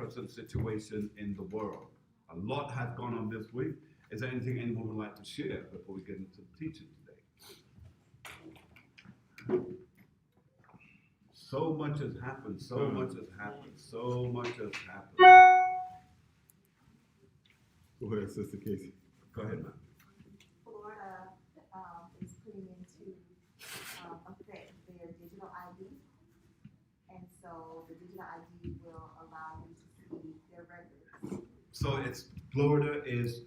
present situation in the world. A lot has gone on this week. Is there anything anyone would like to share before we get into the teaching today? So much has happened, so much has happened, so much has happened. Go ahead, Sister Casey. Go ahead, man. Florida is putting into effect their digital ID. And so the digital ID will allow you to see their records. So it's Florida is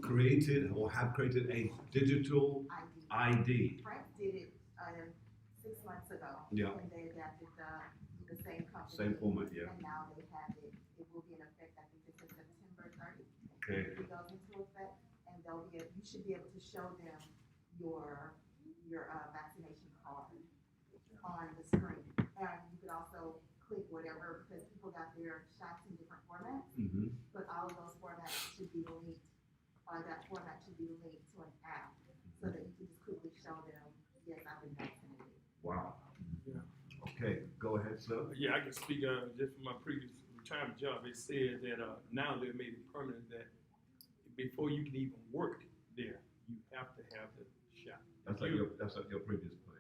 created or have created a digital ID. France did it 6 months ago. Yeah. And they adapted the same company. Same format, yeah. And now they have it. It will be in effect, I think it's September 30th. Okay. It goes into effect, and you should be able to show them your vaccination card on the screen. And you could also click whatever, because people got their shots in different formats, but all of those formats should be linked, or that format should be linked to an app, so that you can just quickly show them, yes, I've been vaccinated. Wow. Yeah. Okay, go ahead, sir. Yeah, I can speak just from my previous retirement job. It said that now they've made it permanent that before you can even work there, you have to have the shot. That's like your previous place.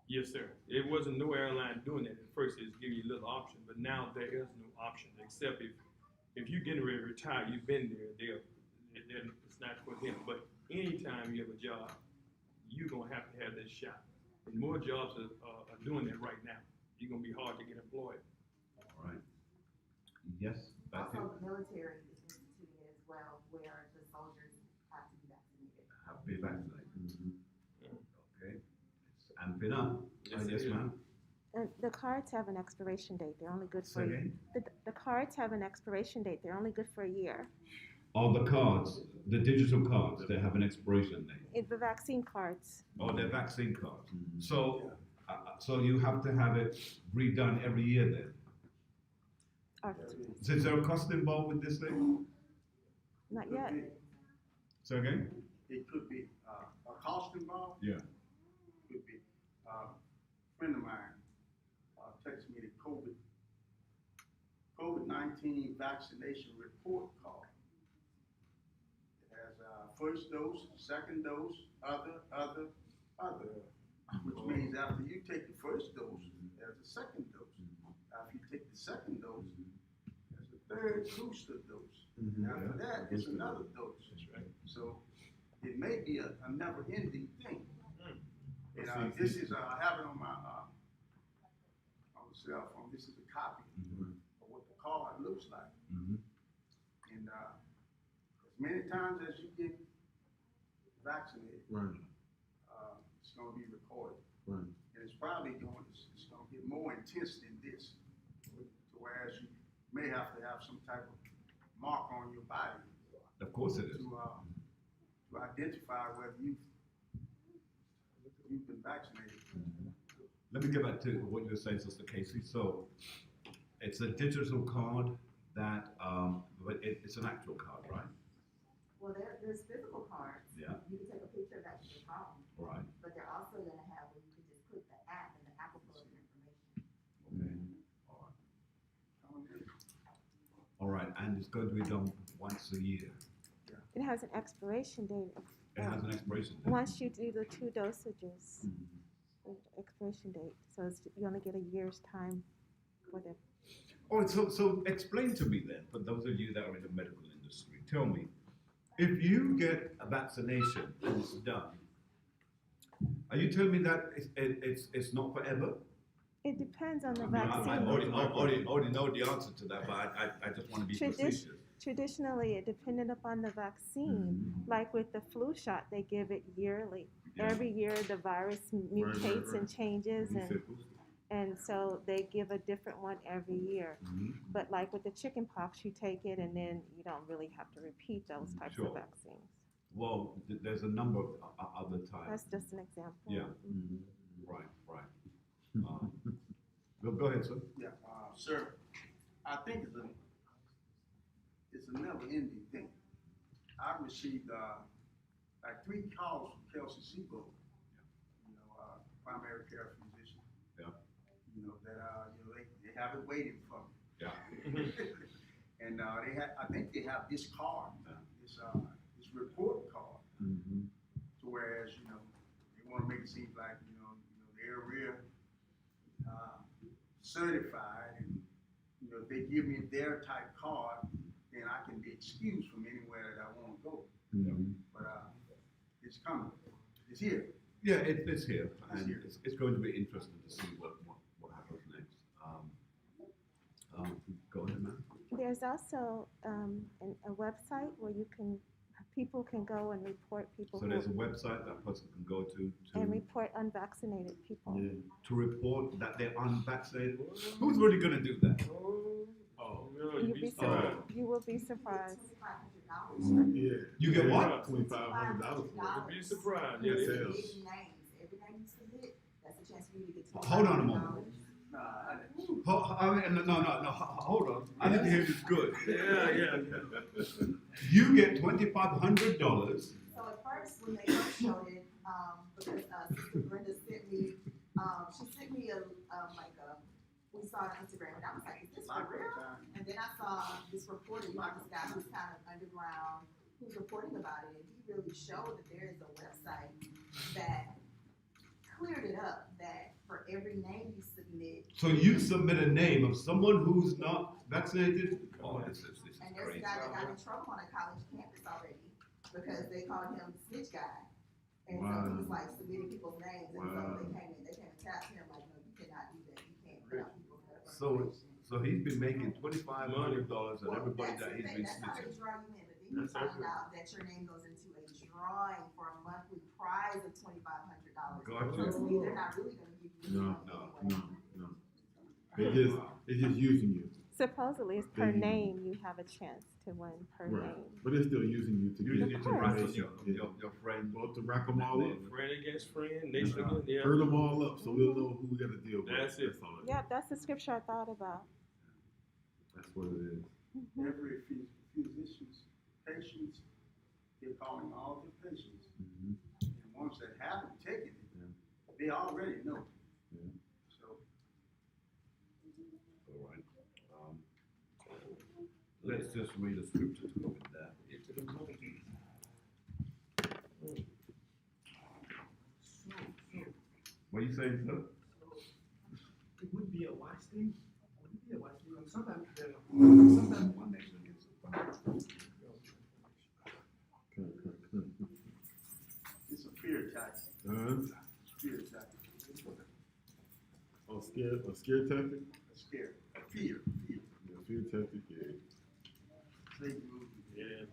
Yes, sir. It wasn't no airline doing that at first. It was giving you a little option, but now there is no option except if you're getting ready to retire, you've been there. It's not for them. But anytime you have a job, you're gonna have to have that shot. And more jobs are doing that right now. You're gonna be hard to get employed. All right. Yes, back Also, in. the military is instituting it as well, where the soldiers have to be vaccinated. Have to be vaccinated. Okay. And been up. Yes, ma'am. The cards have an expiration date. They're only good for Say again? the cards have an expiration date. They're only good for a year. All the cards, the digital cards, they have an expiration date. The vaccine cards. Oh, they're vaccine cards. So you have to have it redone every year then. Or, So is there a cost involved with this thing? not yet. Say again? It could be a cost involved. Yeah. Could be. A friend of mine texted me the COVID-19 vaccination report card. It has first dose, second dose, other, which means after you take the first dose, there's a second dose. After you take the second dose, there's a third booster dose. After that, it's another dose. So it may be a never-ending thing. And this is I have it on my cell phone. This is a copy of what the card looks like. And as many times as you get vaccinated, it's going to be recorded. And it's probably going to get more intense than this, to whereas you may have to have some type of mark on your body. Of course it is. To identify whether you've been vaccinated. Let me get back to what you were saying, Sister Casey. So it's a digital card that, but it's an actual card, right? Well, there's physical cards. Yeah. You can take a picture of that with your phone. Right. But they're also going to have where you can just click the app and the app will pull up your information. Okay. All right. And it's going to be done once a year. It has an expiration date. It has an expiration date. Once you do the 2 dosages, expiration date. So you only get a year's time for the. Oh, so explain to me then, for those of you that are in the medical industry, tell me, if you get a vaccination and it's done, are you telling me that it's not forever? It depends on the I vaccine. already know the answer to that, but I just want to be facetious. Traditionally, it depended upon the vaccine. Like with the flu shot, they give it yearly. Yeah. Every year, the virus mutates and changes, and so they give a different one every year. But like with the chicken pox, you take it and then you don't really have to repeat those types of vaccines. Well, there's a number of other types. That's just an example. Yeah. Right. Go ahead, sir. Yeah, sir. I think it's a never-ending thing. I received like 3 calls from Kelsey Seabold, primary care physician. Yeah. That they have it waiting for me. Yeah. And, I think they have this card, this report card. Mm-hmm. So whereas, they wanna make it seem like, they're real, certified, and, if they give me their type card, then I can be excused from anywhere that I wanna go. Mm-hmm. But, it's coming, it's here. Yeah, it's here, It's and here. it's going to be interesting to see what happens next. Go ahead, man. There's also a website where people can go and report people So there's a website that person can go to and report unvaccinated people. Yeah. to report that they're unvaccinated. Who's really going to do that? Oh, no, you'd You'll be be surprised. You will be surprised. $2,500. Yeah. You get what? $2,500. You'd be surprised. Yeah, Yeah, sales. Names, every name you submit, that's a chance for you to get. Hold on a moment. Nah, No, hold on. I didn't hear this good. yeah. You get $2,500. So at first, when they first showed it, because Sister Brenda sent me, she sent me we saw it on Instagram, and I was like, is this for real? And then I saw this reporter, this guy who's kind of underground, who's reporting about it, and he really showed that there is a website that cleared it up, that for every name you submit, So you submit a name of someone who's not vaccinated? Oh, this is and there's a crazy. guy that got in trouble on a college campus already, because they called him the snitch guy. And so he was like submitting people's names, and so they came and tapped him like, no, you cannot do that, you can't put out people's information. So he's been making $2,500 and everybody that he's been That's how they snitching. draw you in, but then you That's find everything. out that your name goes into a drawing for a monthly prize of $2,500. Gotcha. So to me, they're not really gonna give you. No, money no, anyway. no. They're just using you. Supposedly, it's per Mhm. name you have a chance to win per Right. name. But they're still using you to Using get it to rattle information. your friend. Well, to rack them all up. Friend against friend, nation against, yeah. Hurt them all up so we'll know who we got to deal with. That's it. That's all it is. Yeah, that's the scripture I thought about. That's what it is. Mhm. Every physician's patients, they're calling all their patients. Mhm. And ones that haven't taken it, they already know. Yeah. So, All right. Let's just read the scripture to go with that. Get to the money. What are you saying, sir? It would be a wise thing. Would it be a wise thing? And sometimes one nation gets it's a fear tactic, Uh-huh. fear tactic, Oh, scare tactic? a scare, fear. Yeah, fear tactic, yeah. Satan movement. Yeah.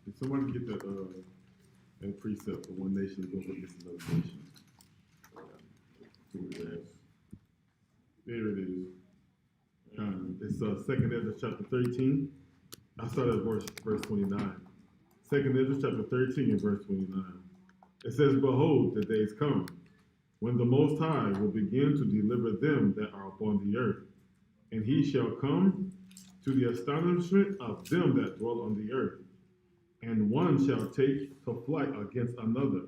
Did somebody get that precept for one nation to go against another nation? There it is. It's 2nd Ezra chapter 13. I started at verse 29. 2nd Ezra chapter 13 and verse 29. It says, behold, the days come, when the Most High will begin to deliver them that are upon the earth. And he shall come to the astonishment of them that dwell on the earth. And one shall take to flight against another,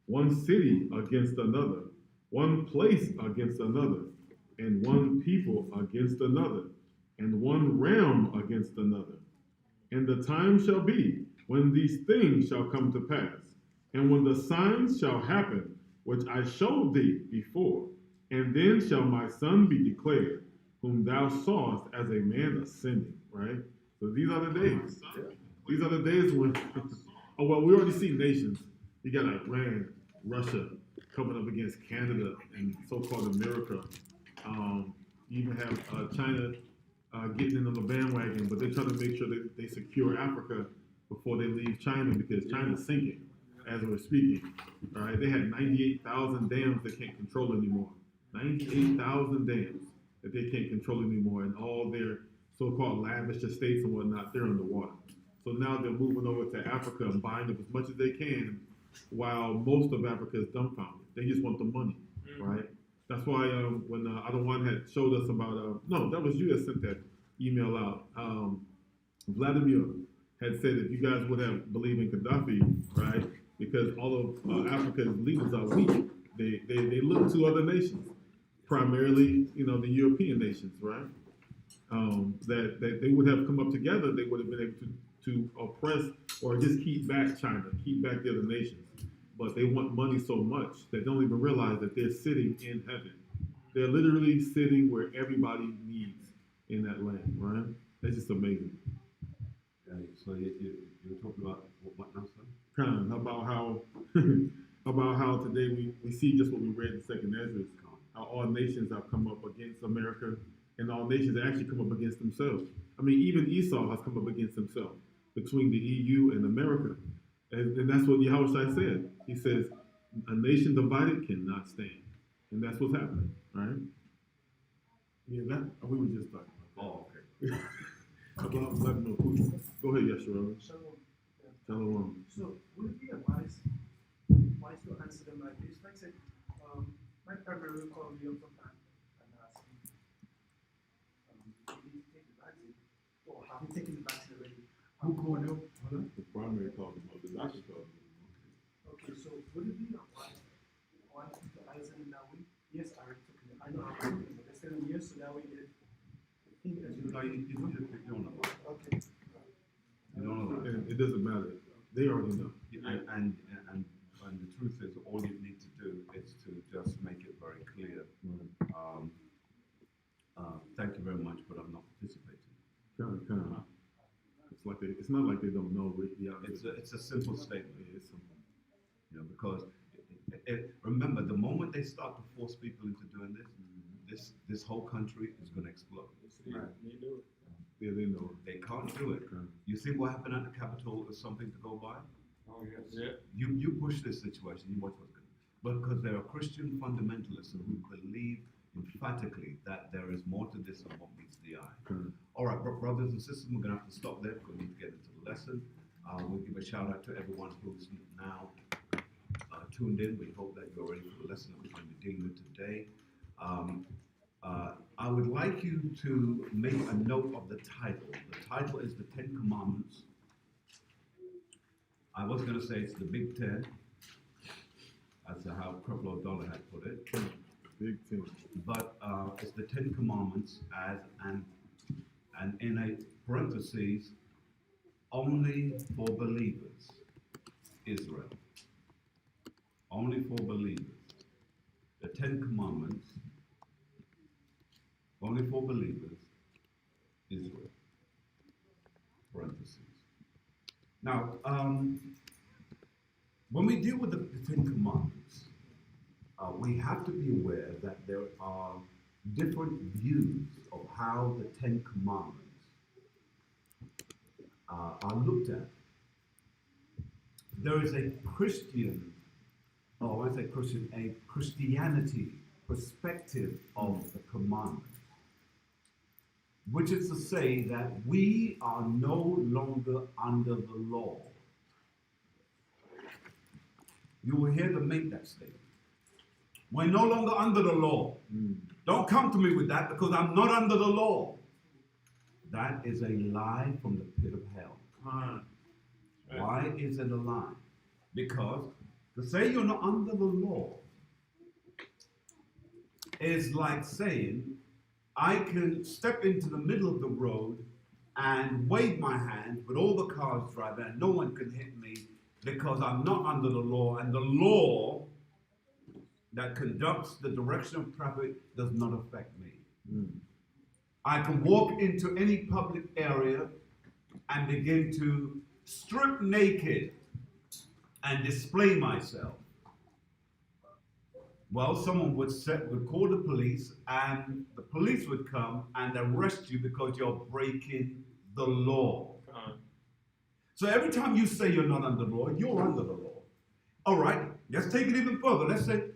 one city against another, one place against another, and one people against another, and one realm against another. And the time shall be when these things shall come to pass, and when the signs shall happen, which I showed thee before, and then shall my son be declared, whom thou sawest as a man ascending, right? So these are the days. These are the days when, oh, well, we already see nations. You got Iran, Russia coming up against Canada and so-called America. You even have China getting in on the bandwagon, but they're trying to make sure that they secure Africa before they leave China because China's sinking as we're speaking. All right, they had 98,000 dams they can't control anymore. 98,000 dams that they can't control anymore, and all their so-called lavish estates and whatnot, they're underwater. So now they're moving over to Africa and buying up as much as they can, while most of Africa is dumbfounded. They just want the money, right? That's why when Adawan had showed us about, no, that was you that sent that email out. Vladimir had said if you guys would have believed in Gaddafi, right? Because all of Africa's leaders are weak. They look to other nations, primarily, the European nations, right? that they would have come up together, they would have been able to oppress or just keep back China, keep back the other nations. But they want money so much that they don't even realize that they're sitting in heaven. They're literally sitting where everybody needs in that land, right? That's just amazing. So you're talking about what now, son? Kind of about how about how today we see just what we read in Second Ezra, how all nations have come up against America, and all nations have actually come up against themselves. I mean, even Esau has come up against himself between the EU and America. And that's what YAHAWAH'S said. He says, a nation divided cannot stand. And that's what's happening, right? Yeah, we were just talking about that. Oh, okay. About Vladimir Putin. Go ahead, Yeshua. So, Shalom. so would it be wise to answer them like this? Like I said, my primary will call me up sometime and ask me, did he take the vaccine? Or have you taken the vaccine already? Who called you? The primary called him up. The doctor called him. Okay, so would it be wise to answer them that way? Yes, I already took it. I know how to take it, but they said yes, so that way they think that you No, you don't know. Okay. You don't know. And it doesn't matter. They already know. And the truth is, all you need to do is to just make it very clear. Thank you very much, but I'm not participating. Kind of. It's not like they don't know the answer. It's a simple statement. Yeah, it's simple. You know, because remember, the moment they start to force people into doing this whole country is going to explode. Right. They do it. Yeah, they know. They can't do it. Okay. You think what happened at the Capitol is something to go by? Oh, yes. Yeah. You push this situation, you watch what's going to. Because there are Christian fundamentalists who believe emphatically that there is more to this than what meets the eye. Okay. All right, brothers and sisters, we're going to have to stop there because we need to get into the lesson. We'll give a shout out to everyone who's now tuned in. We hope that you're ready for the lesson that we're going to be dealing with today. I would like you to make a note of the title. The title is The 10 Commandments. I was going to say it's the Big Ten. That's how Creflo Dollar had put it. Big thing. But it's the 10 Commandments as and in a parentheses, only for believers, Israel. Only for believers. The 10 Commandments, only for believers, Israel. Parentheses. Now, when we deal with the 10 Commandments, we have to be aware that there are different views of how the 10 Commandments are looked at. There is a Christian, or when I say Christian, a Christianity perspective of the commandments, which is to say that we are no longer under the law. You will hear them make that statement. We're no longer under the law. Don't come to me with that because I'm not under the law. That is a lie from the pit of hell. Why is it a lie? Because to say you're not under the law is like saying I can step into the middle of the road and wave my hand with all the cars driving and no one can hit me because I'm not under the law, and the law that conducts the direction of traffic does not affect me. I can walk into any public area and begin to strip naked and display myself. Well, someone would call the police, and the police would come and arrest you because you're breaking the law. So every time you say you're not under the law, you're under the law. All right, let's take it even further. Let's say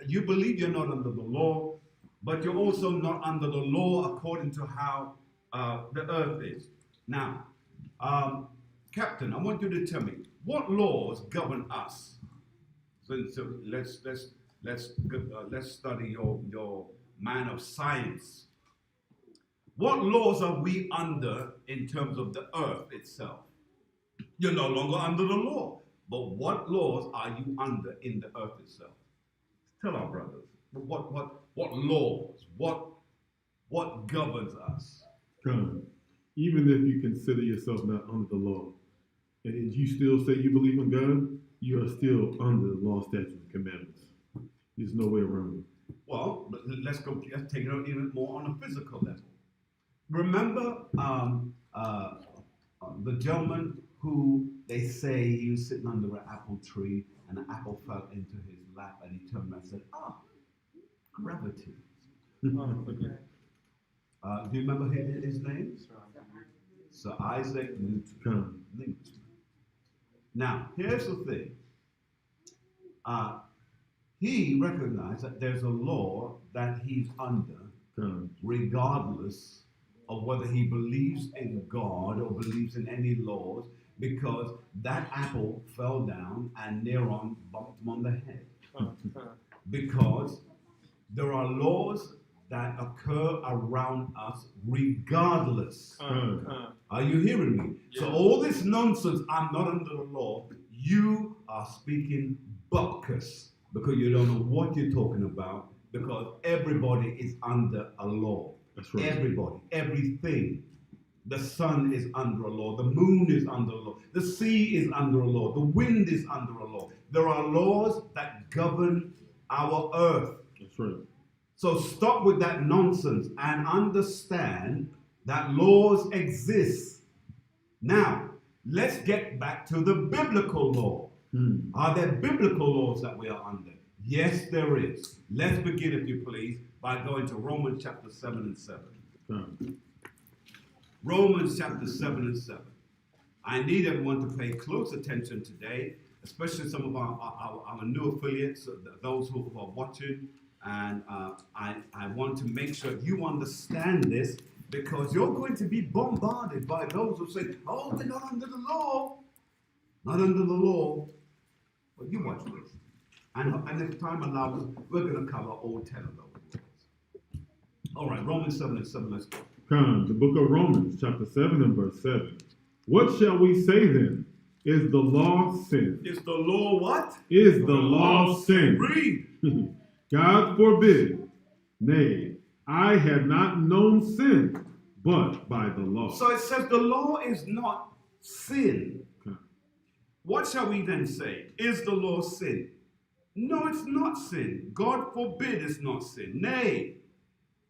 you believe you're not under the law, but you're also not under the law according to how the earth is. Now, Captain, I want you to tell me, what laws govern us? So let's study your man of science. What laws are we under in terms of the earth itself? You're no longer under the law, but what laws are you under in the earth itself? Tell our brothers, what laws, what governs us? Come. Even if you consider yourself not under the law, and you still say you believe in God, you are still under the law, statutes, and commandments. There's no way around it. Well, let's take it even more on a physical level. Remember the gentleman who they say he was sitting under an apple tree and an apple fell into his lap and he turned around and said, gravity. Do you remember his name? Sir Isaac Newton. Now, here's the thing. He recognized that there's a law that he's under, regardless of whether he believes in God or believes in any laws, because that apple fell down and Neron bumped him on the head. Because there are laws that occur around us regardless. Are you hearing me? Yeah. So all this nonsense, I'm not under the law, you are speaking bupkis because you don't know what you're talking about, because everybody is under a law. That's right. Everybody, everything. The sun is under a law, the moon is under a law, the sea is under a law, the wind is under a law. There are laws that govern our earth. That's right. So stop with that nonsense and understand that laws exist. Now, let's get back to the biblical law. Are there biblical laws that we are under? Yes, there is. Let's begin, if you please, by going to Romans chapter 7 and 7. Romans chapter 7 and 7. I need everyone to pay close attention today, especially some of our new affiliates, those who are watching. And I want to make sure you understand this, because you're going to be bombarded by those who say, oh, we're not under the law. Not under the law. But you watch this. And if time allows, we're going to cover all 10 of those laws. All right, Romans 7 and 7, let's go. Come, the book of Romans, chapter 7 and verse 7. What shall we say then? Is the law sin? Is the law what? Is the law sin? Read. God forbid. Nay, I have not known sin but by the law. So it says the law is not sin. Okay. What shall we then say? Is the law sin? No, it's not sin. God forbid it's not sin. Nay.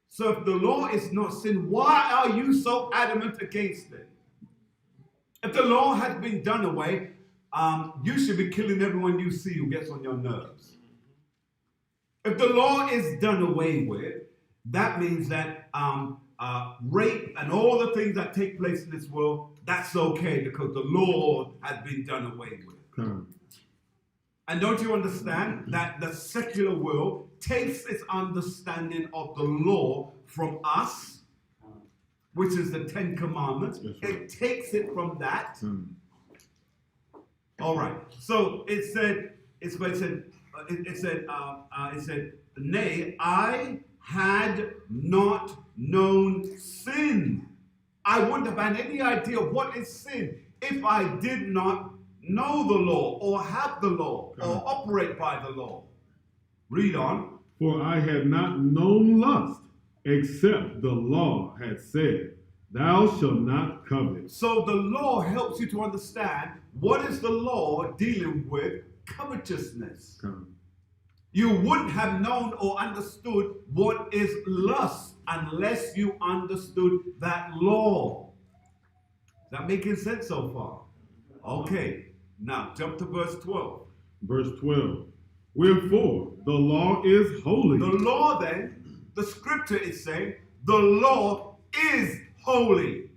So if the law is not sin, why are you so adamant against it? If the law has been done away, you should be killing everyone you see who gets on your nerves. If the law is done away with, that means that rape and all the things that take place in this world, that's okay because the law has been done away with. Come. And don't you understand that the secular world takes its understanding of the law from us, which is the 10 Commandments. That's right. It takes it from that. All right. So it said, nay, I had not known sin. I wouldn't have had any idea of what is sin if I did not know the law or have the law or operate by the law. Read on. For I had not known lust, except the law had said, thou shalt not covet. So the law helps you to understand what is the law dealing with covetousness. Come. You wouldn't have known or understood what is lust unless you understood that law. Is that making sense so far? Okay, now jump to verse 12. Verse 12. Wherefore, the law is holy. The law then, the scripture is saying, the law is holy.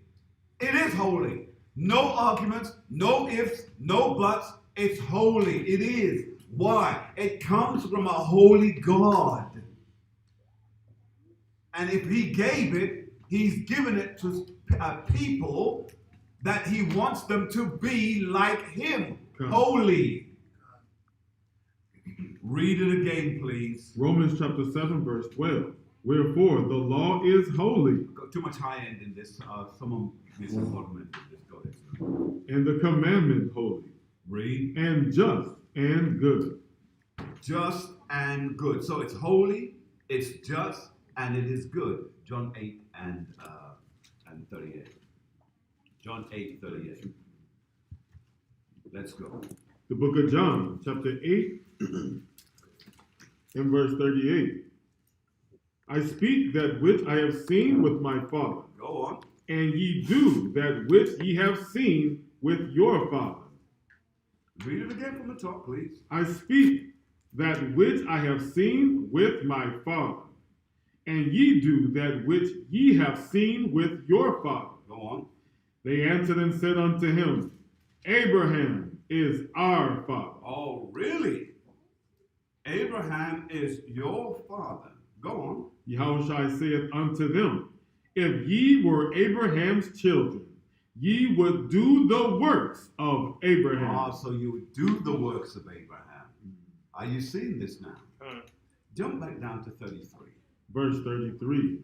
It is holy. No arguments, no ifs, no buts. It's holy. It is. Why? It comes from a holy God. And if he gave it, he's given it to people that he wants them to be like him. Holy. Read it again, please. Romans chapter 7, verse 12. Wherefore, the law is holy. Too much high end in this. Someone give me some compliment. Just go ahead. And the commandment holy. Read. And just and good. Just and good. So it's holy, it's just, and it is good. John 8 and 38. John 8:38. Let's go. The book of John, chapter 8, and verse 38. I speak that which I have seen with my Father, Go on. and ye do that which ye have seen with your father. Read it again from the top, please. I speak that which I have seen with my Father, and ye do that which ye have seen with your father. Go on. They answered and said unto him, Abraham is our father. Oh, really? Abraham is your father. Go on. Yahushua saith unto them, If ye were Abraham's children, ye would do the works of Abraham. Ah, so you would do the works of Abraham. Are you seeing this now? Jump back down to 33. Verse 33.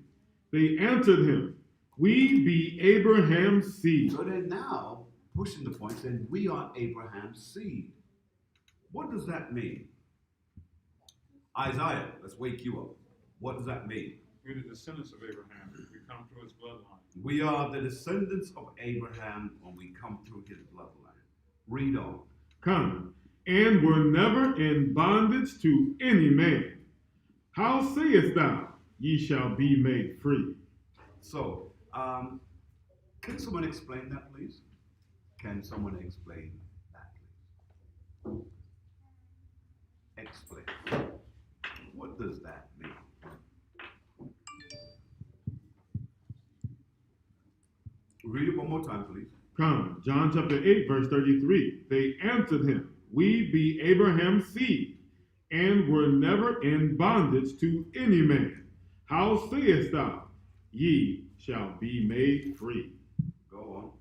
They answered him, We be Abraham's seed. So they're now pushing the point saying we are Abraham's seed. What does that mean? Isaiah, let's wake you up. What does that mean? We're the descendants of Abraham. We come through his bloodline. We are the descendants of Abraham when we come through his bloodline. Read on. Come, and were never in bondage to any man. How sayest thou, ye shall be made free? So, can someone explain that, please? Can someone explain that, please? Explain. What does that mean? Read it one more time, please. Come, John chapter 8, verse 33. They answered him, We be Abraham's seed, and were never in bondage to any man. How sayest thou, ye shall be made free? Go on.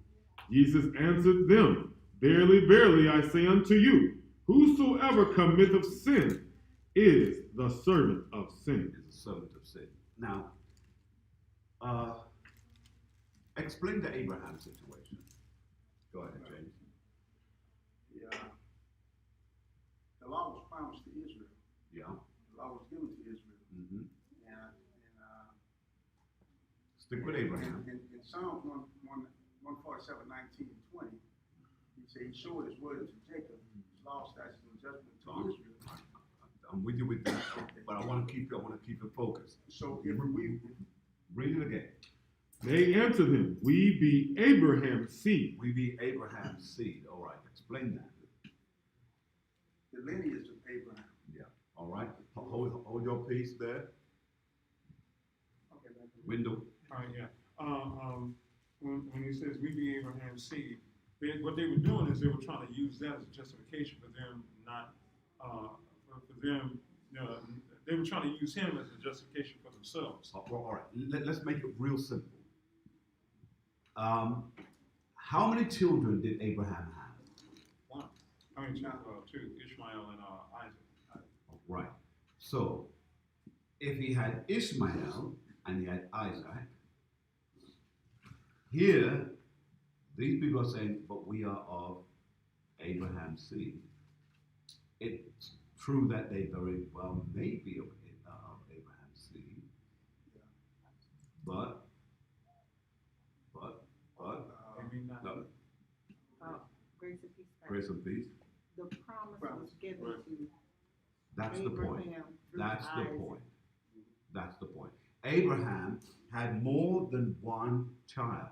Jesus answered them, Verily, verily, I say unto you, whosoever committeth sin is the servant of sin. Is a servant of sin. Now, explain the Abraham situation. Go ahead, James. The law was promised to Israel. Yeah. The law was given to Israel. Mm-hmm. And Stick with Abraham. in Psalms 147, 19 and 20, he said he showed his word unto Jacob, his law, statutes, and judgment to Israel. I'm with you with that, but I want to keep it focused. So if we Read it again. They answered him, We be Abraham's seed. We be Abraham's seed. All right, explain that. the lineage of Abraham. Yeah. All right. Hold your peace there. Okay, thank you. Window. All right, yeah. When he says we be Abraham's seed, what they were doing is they were trying to use that as a justification for them not, they were trying to use him as a justification for themselves. All right. Let's make it real simple. How many children did Abraham have? One. I mean, two, Ishmael and Isaac. Right. So, if he had Ishmael and he had Isaac, here, these people are saying, but we are of Abraham's seed. It's true that they very well may be of Abraham's seed, but, Maybe not. no, Grace and peace. grace and peace. The promise was given to That's the point. Abraham through That's the Isaac. point. That's the point. Abraham had more than one child,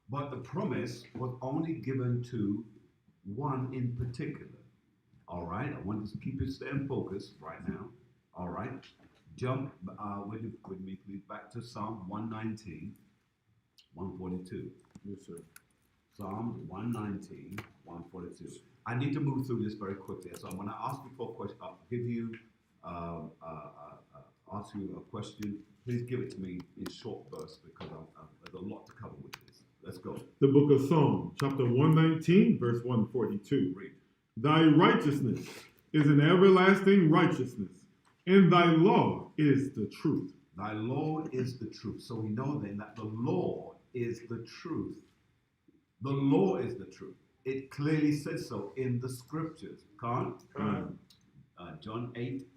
but the promise was only given to one in particular. All right, I want to keep it staying focused right now. All right, jump with me, please, back to Psalm 119, 142. Yes, sir. Psalm 119, 142. I need to move through this very quickly, so I'm going to ask you for a question. I'll give you, ask you a question. Please give it to me in short bursts because there's a lot to cover with this. Let's go. The book of Psalms, chapter 119, verse 142. Read. Thy righteousness is an everlasting righteousness, and thy law is the truth. Thy law is the truth. So we know then that the law is the truth. The law is the truth. It clearly says so in the scriptures. John 8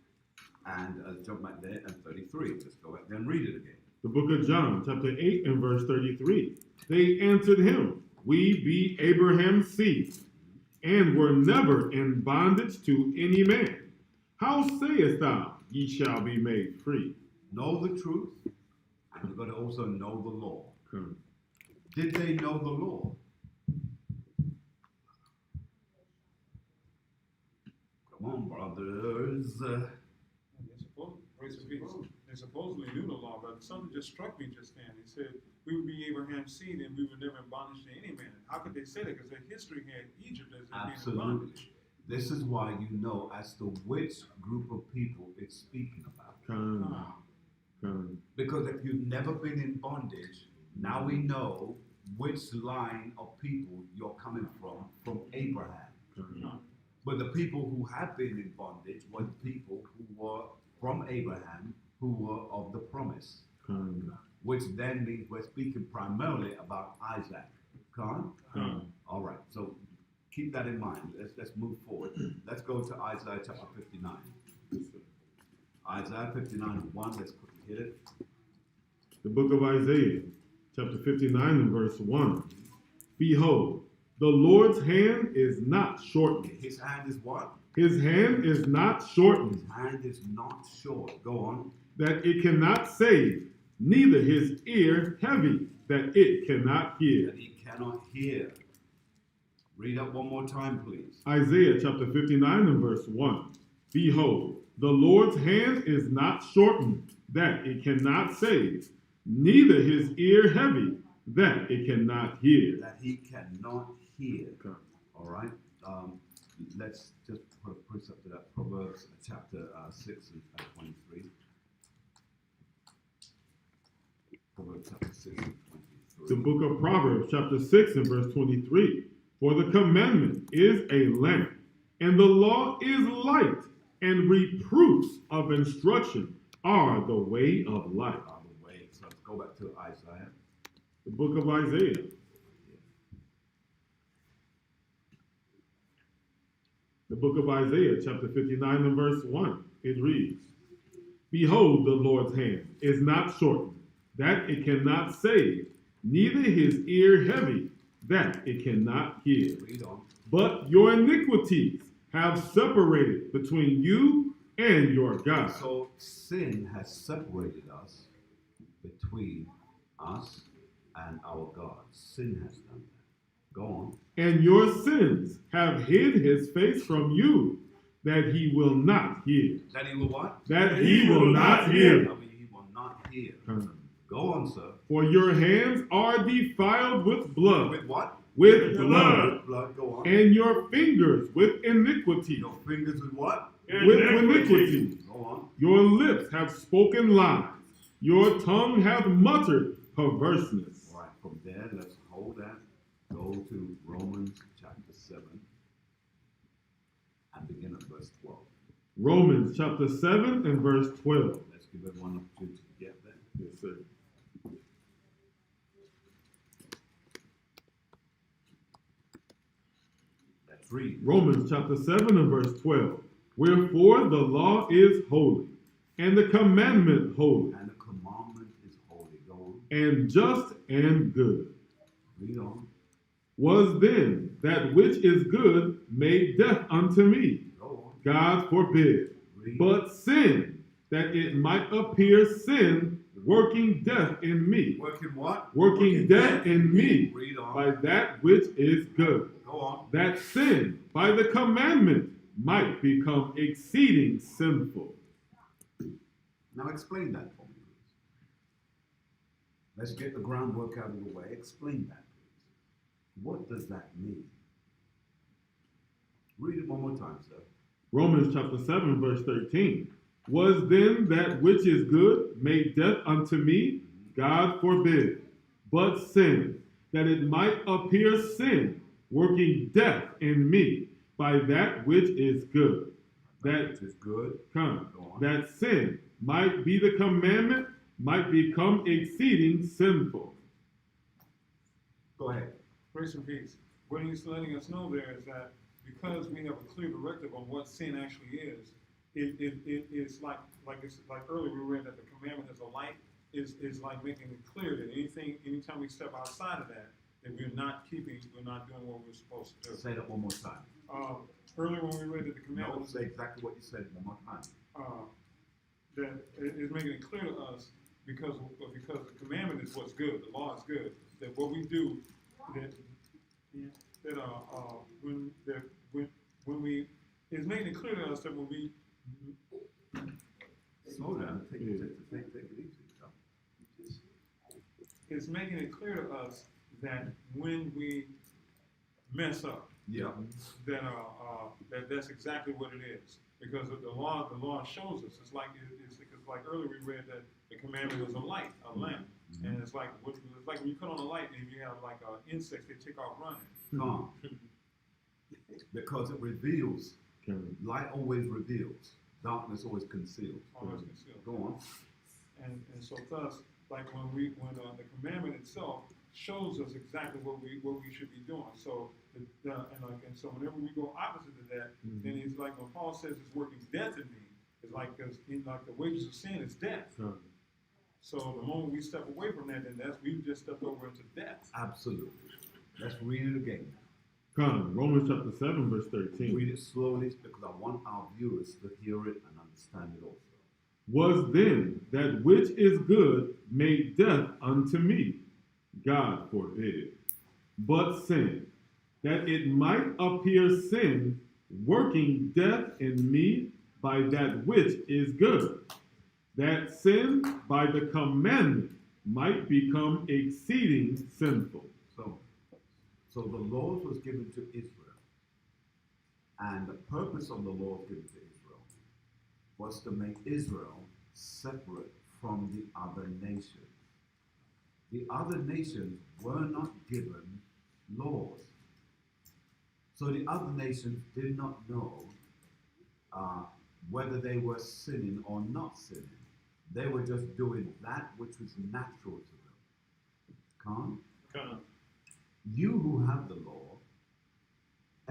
and jump back there and 33. Let's go back there and read it again. The book of John, chapter 8 and verse 33. They answered him, we be Abraham's seed, and were never in bondage to any man. How sayest thou, ye shall be made free? Know the truth, and you've got to also know the law. Come. Did they know the law? Come on, brothers. They supposedly knew the law, but something just struck me just then. He said, we would be Abraham's seed and we were never in bondage to any man. How could they say that? Because their history had Egypt as being in Absolutely. bondage. This is why you know as to which group of people it's speaking about. Come. Because if you've never been in bondage, now we know which line of people you're coming from Abraham. Come. But the people who have been in bondage were the people who were from Abraham, who were of the promise. Come. Which then means we're speaking primarily about Isaac. Come? All right, so keep that in mind. Let's move forward. Let's go to Isaiah chapter 59. Isaiah 59:1, let's quickly hit it. The book of Isaiah, chapter 59 and verse 1. Behold, the Lord's hand is not shortened. His hand is what? His hand is not shortened, His hand is not short. Go on. that it cannot save, neither his ear heavy, that it cannot hear. That he cannot hear. Read up one more time, please. Isaiah chapter 59 and verse 1. Behold, the Lord's hand is not shortened, that it cannot save, neither his ear heavy, that it cannot hear. That he cannot hear. Okay. All right. Let's just put a precept to that. Proverbs chapter 6 and 23. Proverbs chapter 6 and 23. The book of Proverbs chapter 6 and verse 23. For the commandment is a lamp, and the law is light, and reproofs of instruction are the way of life. The way. So let's go back to Isaiah. The book of Isaiah. The book of Isaiah, chapter 59 and verse 1. It reads, Behold, the Lord's hand is not shortened, that it cannot save, neither his ear heavy, that it cannot hear. Read on. But your iniquities have separated between you and your God. So sin has separated us between us and our God. Sin has done that. Go on. And your sins have hid his face from you, that he will not hear. That he will what? That he will not hear. I mean, he will not hear. Go on, sir. For your hands are defiled with blood. With what? With blood. With blood. Go on. And your fingers with iniquity. Your fingers with what? With iniquity. Go on. Your lips have spoken lies. Your tongue hath muttered perverseness. All right, from there, let's hold that. Go to Romans chapter 7 and begin at verse 12. Romans chapter 7 and verse 12. Let's give everyone an opportunity to get there. Yes, sir. Let's read. Romans chapter 7 and verse 12. Wherefore the law is holy, and the commandment holy, And the commandment is holy. Go on. and just and good. Read on. Was then that which is good made death unto me? Go on. God forbid. Read. But sin, that it might appear sin, working death in me. Working what? Working death in me Read on. by that which is good. Go on. That sin by the commandment might become exceeding sinful. Now explain that for me, please. Let's get the groundwork out of the way. Explain that, please. What does that mean? Read it one more time, sir. Romans chapter 7 verse 13. Was then that which is good made death unto me? God forbid. But sin, that it might appear sin, working death in me by that which is good. That Which is good. come, Go on. that sin might be the commandment, might become exceeding sinful. Go ahead. Grace and peace. What he's letting us know there is that because we have a clear directive on what sin actually is, it's like earlier we read that the commandment is a light is like making it clear that anytime we step outside of that we're not doing what we're supposed to do. Say that one more time. Earlier when we read that the No, commandments, say exactly what you said one more time. that it is making it clear to us because the commandment is what's good, the law is good, that what we do, when we, it's making it clear to us that when we, Slow down. Take it easy. it's making it clear to us that when we mess up, Yeah. that's exactly what it is. Because of the law shows us. It's like earlier we read that the commandment is a light, a lamp, and it's like when you put on a light and you have like insects, they take off running. Calm. Because it reveals. Light always reveals. Darkness always conceals. Always concealed. Go on. And so thus, like when the commandment itself shows us exactly what we should be doing. So so whenever we go opposite to that, then it's like when Paul says it's working death in me, it's like because the wages of sin is death. So the moment we step away from that, then we've just stepped over into death. Absolutely. Let's read it again. Come, Romans chapter 7, verse 13. Read it slowly because I want our viewers to hear it and understand it also. Was then that which is good made death unto me? God forbid. But sin, that it might appear sin, working death in me by that which is good, that sin by the commandment might become exceeding sinful. So the laws was given to Israel, and the purpose of the laws given to Israel was to make Israel separate from the other nations. The other nations were not given laws. So the other nations did not know whether they were sinning or not sinning. They were just doing that which was natural to them. Calm? You who have the law,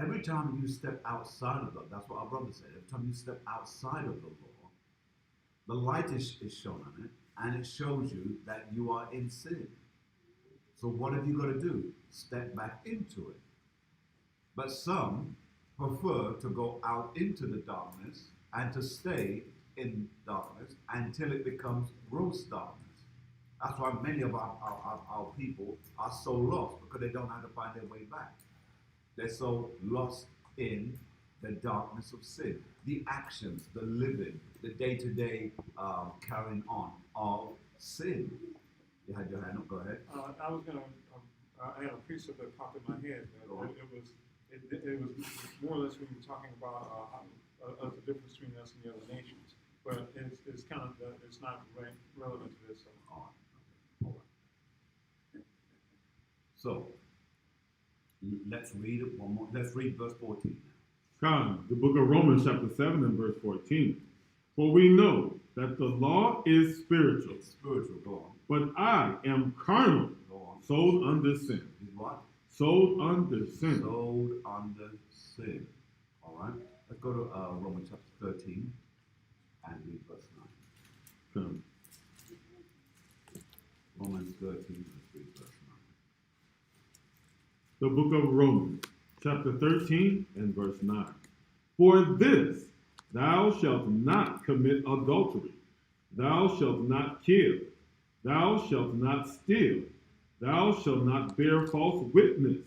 every time you step outside of that, that's what our brother said, every time you step outside of the law, the light is shown on it, and it shows you that you are in sin. So what have you got to do? Step back into it. But some prefer to go out into the darkness and to stay in darkness until it becomes gross darkness. That's why many of our people are so lost, because they don't know how to find their way back. They're so lost in the darkness of sin, the actions, the living, the day-to-day carrying on of sin. You had your hand up, go ahead. I was gonna, I had a precept that popped in my head. It was more or less when you were talking about the difference between us and the other nations, but it's kind of it's not relevant to this. All right. So let's read it one more. Let's read verse 14 now. Come, the book of Romans chapter 7 and verse 14. For we know that the law is spiritual. It's spiritual, go on. But I am carnal, Go on. sold under sin. Is what? Sold under sin. Sold under sin. All right. Let's go to Romans chapter 13 and read verse 9. Come. Romans 13, let's read verse 9. The book of Romans chapter 13 and verse 9. For this, thou shalt not commit adultery. Thou shalt not kill. Thou shalt not steal. Thou shalt not bear false witness.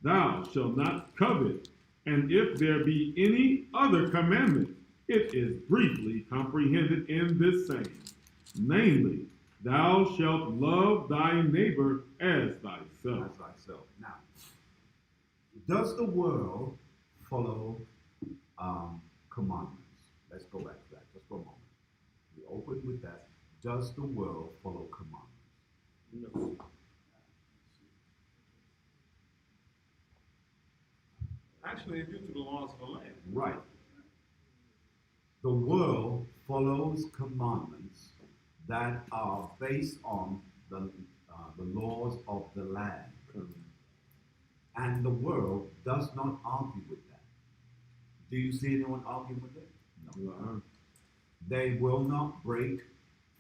Thou shalt not covet. And if there be any other commandment, it is briefly comprehended in this saying, namely, thou shalt love thy neighbor as thyself. As thyself. Now, does the world follow commandments? Let's go back to that just for a moment. We open with that. Does the world follow commandments? No. Actually, they do through the laws of the land. Right. The world follows commandments that are based on the laws of the land. And the world does not argue with that. Do you see anyone arguing with it? No. Uh-huh. They will not break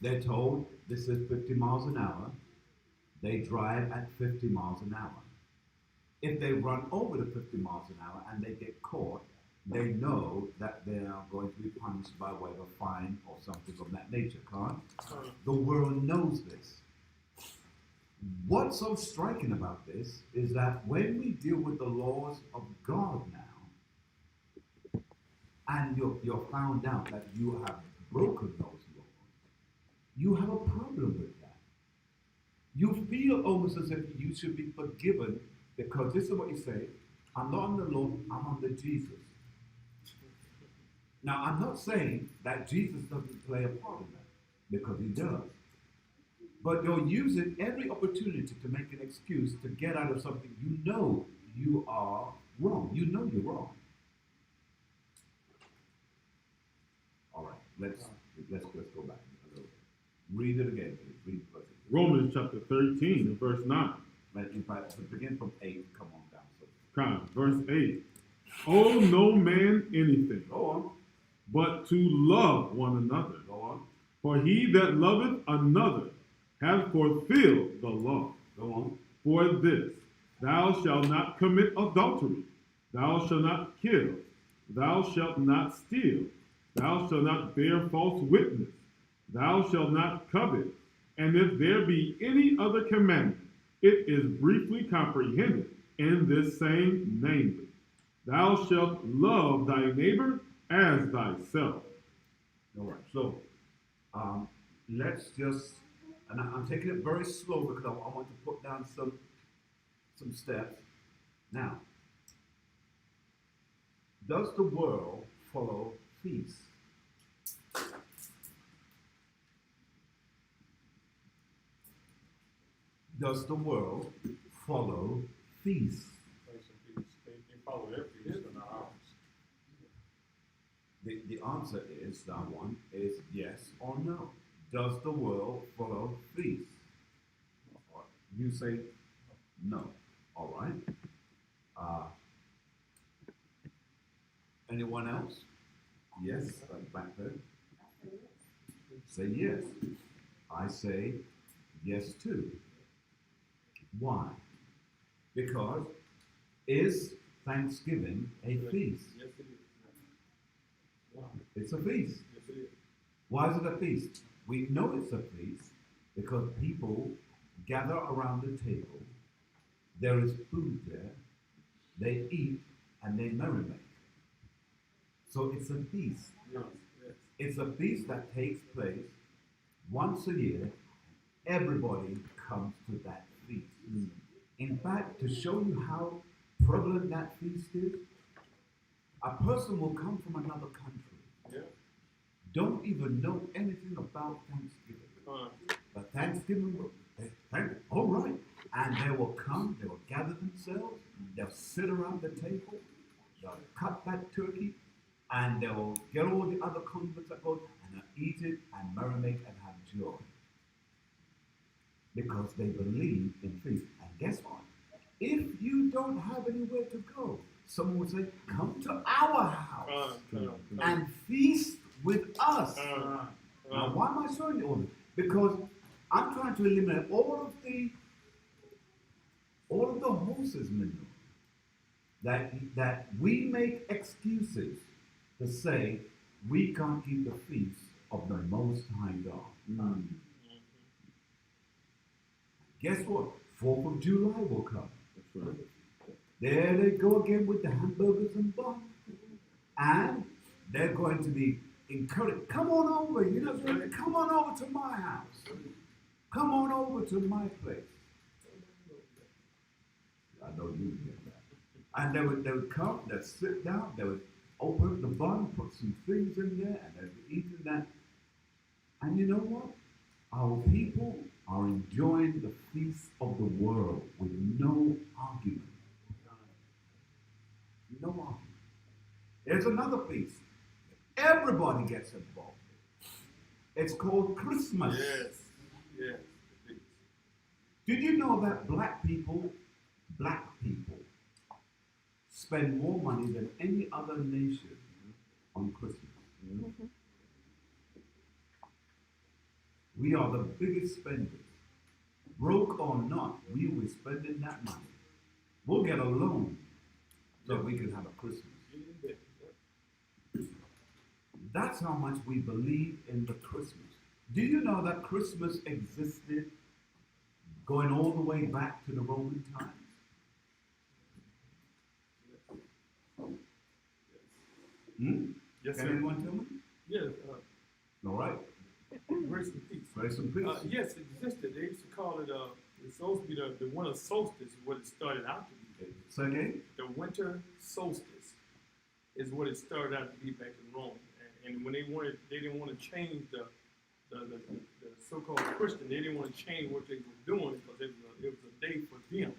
They're told this is 50 miles an hour. They drive at 50 miles an hour. If they run over the 50 miles an hour and they get caught, they know that they are going to be punished by way of a fine or something of that nature, can't? The world knows this. What's so striking about this is that when we deal with the laws of God now, and you're found out that you have broken those laws, you have a problem with that. You feel almost as if you should be forgiven because this is what you say, I'm not under law, I'm under Jesus. Now, I'm not saying that Jesus doesn't play a part in that, because he does. But you're using every opportunity to make an excuse to get out of something you know you are wrong. You know you're wrong. All right, let's go back a little bit. Read it again, please. Read the verse. Romans chapter 13 and verse 9. In fact, begin from 8, come on down. So, Come, verse 8. Owe no man anything, go on, but to love one another. go on, For he that loveth another hath fulfilled the law. go on. For this, thou shalt not commit adultery, thou shalt not kill, thou shalt not steal, thou shalt not bear false witness, thou shalt not covet. And if there be any other commandment, it is briefly comprehended in this same, namely, thou shalt love thy neighbor as thyself. All right, so let's just, and I'm taking it very slow because I want to put down some steps. Now, does the world follow feasts? Does the world follow feasts? They follow their feast and not ours. The answer is, that one is yes or no. Does the world follow feasts? You say no. All right. Anyone else? Yes, back there. Say yes. I say yes too. Why? Because is Thanksgiving a feast? Yes, it is. It's a feast. Yes, it is. Why is it a feast? We know it's a feast because people gather around the table. There is food there. They eat and they marinate. So it's a feast. Yes, yes. It's a feast that takes place once a year. Everybody comes to that feast. In fact, to show you how prevalent that feast is, a person will come from another country, Yeah. don't even know anything about Thanksgiving. But Thanksgiving, all right. And they will come, they will gather themselves, they'll sit around the table, they'll cut that turkey, and they will get all the other condiments that go, and they'll eat it and marinate and have joy. Because they believe in feast. And guess what? If you don't have anywhere to go, someone will say, come to our house and feast with us. Now, why am I showing you all this? Because I'm trying to eliminate all of the horses manure that we make excuses to say we can't keep the feast of the Most High God. Guess what? 4th of July will come. That's right. There they go again with the hamburgers and bun. And they're going to be encouraged. Come on over, you know, come on over to my house. Come on over to my place. I know you get that. And they would come, they'd sit down, they would open up the bun, put some things in there, and they'd be eating that. And you know what? Our people are enjoying the feast of the world with no argument. No argument. There's another feast. Everybody gets involved. It's called Christmas. Yes. Yes. Did you know that black people spend more money than any other nation on Christmas? We are the biggest spenders. Broke or not, we will be spending that money. We'll get a loan so we can have a Christmas. That's how much we believe in the Christmas. Do you know that Christmas existed going all the way back to the Roman times? Yes, Can sir. anyone tell me? Yes, All right. grace and peace. Grace and peace. Yes, it existed. They used to call it, it's supposed to be the winter solstice, what it started out to be. Say again? The winter solstice is what it started out to be back in Rome. And when they didn't want to change the so-called Christian, they didn't want to change what they were doing because it was a day for them,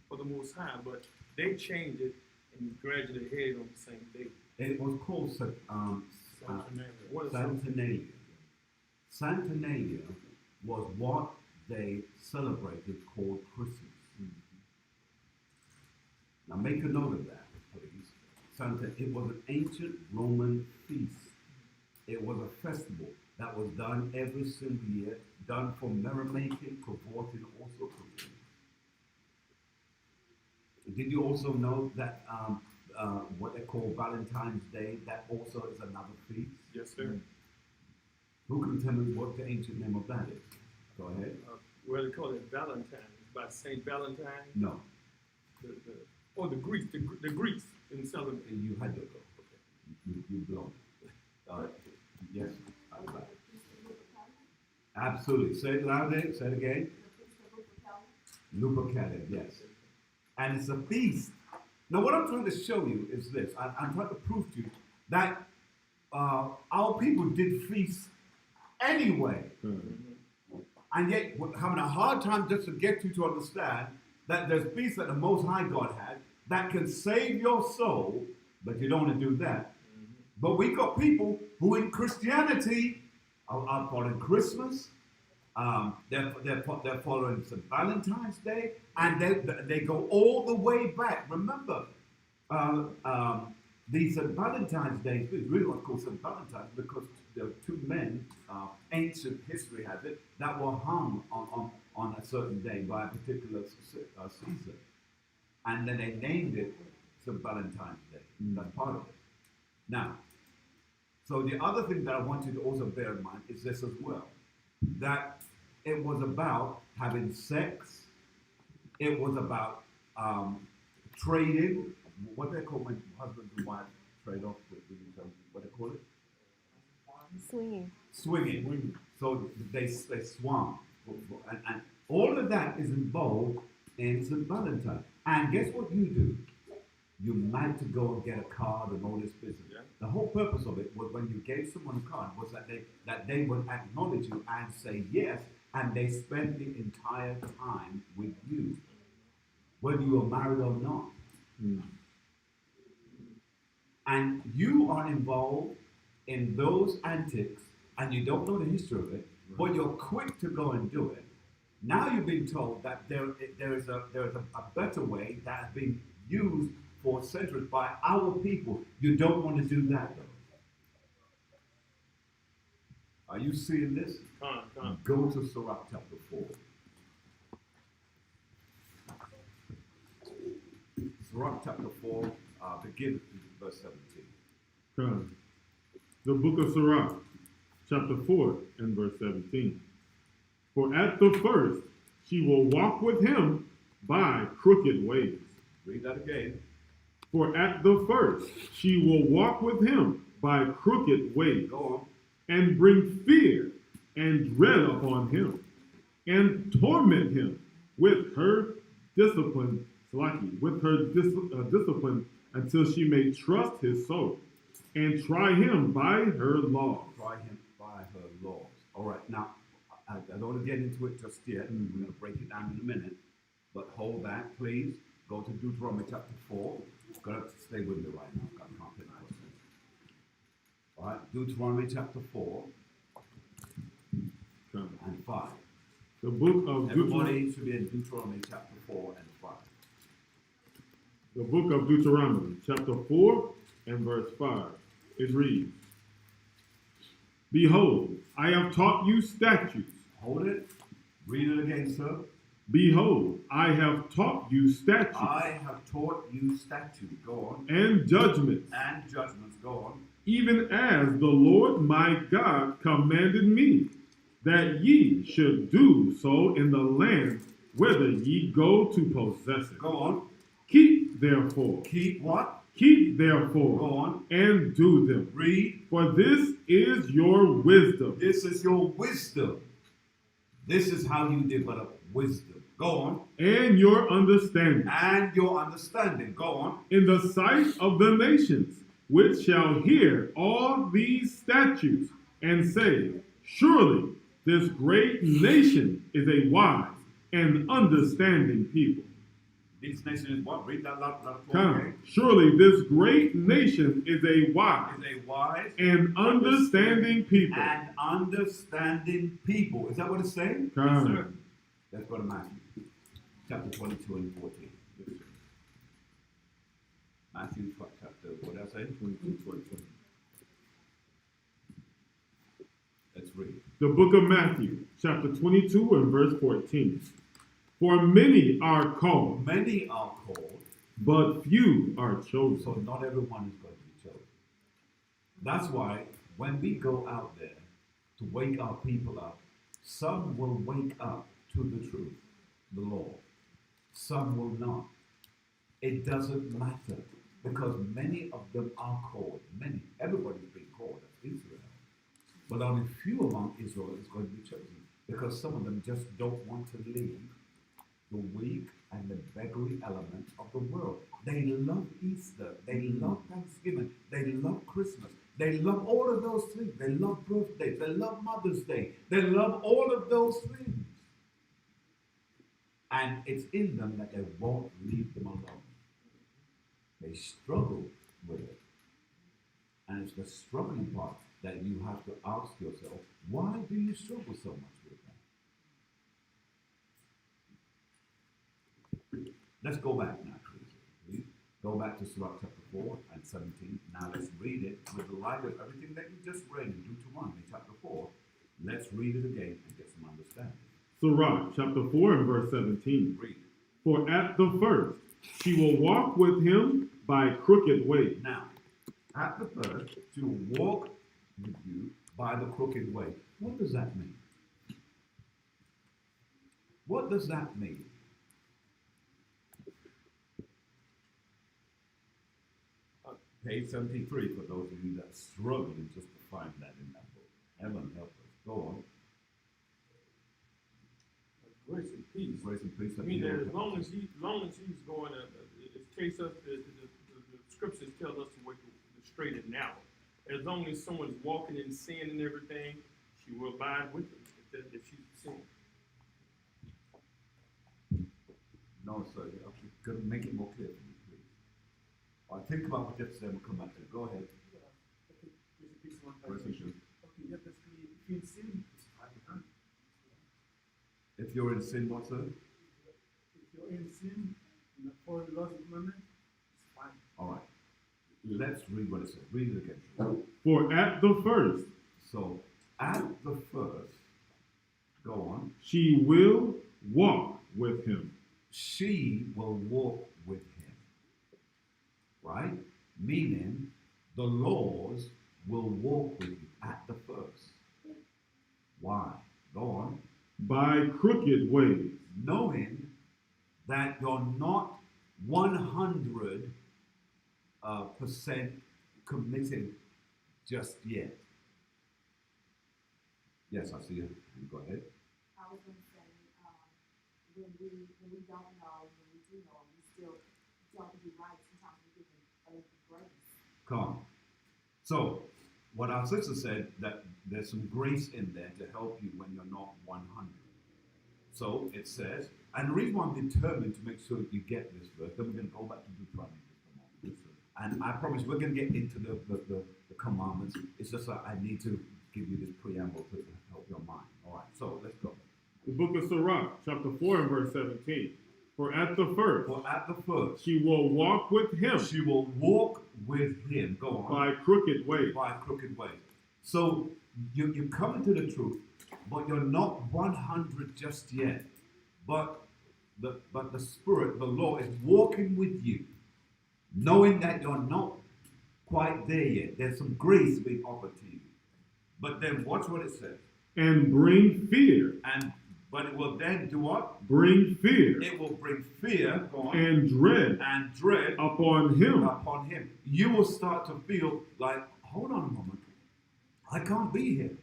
for the Most High. But they changed it and gradually headed on the same day. It was called What is Saturnalia. Saturnalia was what they celebrated called Christmas. Now make a note of that, please. It was an ancient Roman feast. It was a festival that was done every single year, done for merrymaking, cavorting, all sorts of things. Did you also know that what they call Valentine's Day, that also is another feast? Yes, sir. Who can tell me what the ancient name of that is? Go ahead. Well, they call it Valentine. It's by Saint Valentine. No, The Greeks. The Greeks in southern. you had to go. You blown. Yes. Absolutely. Say it loudly. Say it again. Lupercalia, yes. And it's a feast. Now, what I'm trying to show you is this. I'm trying to prove to you that our people did feasts anyway. And yet, we're having a hard time just to get you to understand that there's feasts that the Most High God had that can save your soul, but you don't want to do that. But we got people who in Christianity are following Christmas, they're following St. Valentine's Day, and they go all the way back. Remember, the St. Valentine's Day is really what's called St. Valentine's because there were two men, ancient history has it, that were hung on a certain day by a particular Caesar. And then they named it St. Valentine's Day. That's part of it. Now, so the other thing that I want you to also bear in mind is this as well, that it was about having sex, it was about trading, what they call when husbands and wives trade off with each other, what they call it? Swinging. So they swung. And all of that is involved in St. Valentine. And guess what you do? You meant to go and get a card and all this business. Yeah. The whole purpose of it was when you gave someone a card was that they would acknowledge you and say yes, and they spend the entire time with you, whether you are married or not. And you are involved in those antics, and you don't know the history of it, but you're quick to go and do it. Now you've been told that there is a better way that has been used for centuries by our people. You don't want to do that, though. Are you seeing this? Come. Go to Sirach chapter 4. Sirach chapter 4, begin with verse 17. The book of Sirach, chapter 4 and verse 17. For at the first she will walk with him by crooked ways. Read that again. For at the first she will walk with him by crooked ways, Go on. and bring fear and dread upon him, and torment him with her discipline, discipline until she may trust his soul, and try him by her laws. Try him by her laws. All right, now, I don't want to get into it just yet. We're going to break it down in a minute. But hold that, please. Go to Deuteronomy chapter 4. You've got to stay with me right now. I can't pay attention. All right, Deuteronomy chapter 4 and 5. The book of Deuteronomy. Everybody should be in Deuteronomy chapter 4 and 5. The book of Deuteronomy, chapter 4 and verse 5. It reads, Behold, I have taught you statutes. Hold it. Read it again, sir. Behold, I have taught you statutes. I have taught you statutes. Go on. And judgments. And judgments. Go on. Even as the Lord my God commanded me, that ye should do so in the land whither ye go to possess it. Go on. Keep therefore. Keep what? Keep therefore. Go on. And do them. Read. For this is your wisdom. This is your wisdom. This is how you develop wisdom. Go on. And your understanding. And your understanding. Go on. In the sight of the nations, which shall hear all these statutes, and say, surely this great nation is a wise and understanding people. This nation is what? Read that loud. Come. Surely this great nation is a wise Is a wise and understanding people. and understanding people. Is that what it's saying? Come. Yes, sir. Let's go to Matthew. Chapter 22 and 14. Matthew chapter, what did I say? 22, 14. Let's read. The book of Matthew, chapter 22 and verse 14. For many are called, Many are called, but few are chosen. so not everyone is going to be chosen. That's why when we go out there to wake our people up, some will wake up to the truth, the law. Some will not. It doesn't matter because many of them are called. Many. Everybody's been called as Israel. But only few among Israel is going to be chosen because some of them just don't want to leave the weak and the beggarly element of the world. They love Easter. They love Thanksgiving. They love Christmas. They love all of those things. They love birthdays. They love Mother's Day. They love all of those things. And it's in them that they won't leave them alone. They struggle with it. And it's the struggling part that you have to ask yourself, why do you struggle so much with that? Let's go back now, please. Go back to Sirach chapter 4 and 17. Now let's read it with the light of everything that you just read in Deuteronomy chapter 4. Let's read it again and get some understanding. Sirach chapter 4 and verse 17. Read. For at the first she will walk with him by crooked ways. Now, at the first, to walk with you by the crooked way. What does that mean? What does that mean? Page 73 for those of you that are struggling just to find that in that book. Heaven help us. Go on. Grace and peace. Grace and peace. I mean, that as long as he's going to, it takes us, the scriptures tell us to walk the straight and narrow. As long as someone's walking in sin and everything, she will abide with them if she's sin. No, sir. Okay. Could make it more clear for me, please. All right, think about what you have to say and we'll come back to it. Go ahead. Okay, this one. Grace and peace. Okay, yeah, basically, if you sin, it's fine, huh? If you're in sin, what, sir? If you're in sin, and not following the laws of commandment, it's fine. All right. Let's read what it says. Read it again. For at the first So, at the first, go on, she will walk with him. she will walk with him. Right? Meaning, the laws will walk with you at the first. Why? Go on. By crooked ways. Knowing that you're not 100% committed just yet. Yes, I see you. Go ahead. I was gonna say, when we don't know, when we do know, we still don't do right, sometimes we give them a little grace. Come on. So, what our sister said, that there's some grace in there to help you when you're not 100. So, it says, and the reason why I'm determined to make sure that you get this verse, then we're going to go back to Deuteronomy just a moment. And I promise we're going to get into the commandments. It's just that I need to give you this preamble to help your mind. All right, so let's go. The book of Sirach, chapter 4 and verse 17. For at the first For at the first, she will walk with him she will walk with him. Go on. by crooked ways. By crooked ways. So you're coming to the truth, but you're not 100 just yet. But the Spirit, the Lord, is walking with you, knowing that you're not quite there yet. There's some grace being offered to you. But then watch what it says. And bring fear. But it will then do what? Bring fear. It will bring fear, go on, And dread upon him. Upon him. You will start to feel like, hold on a moment, I can't be here.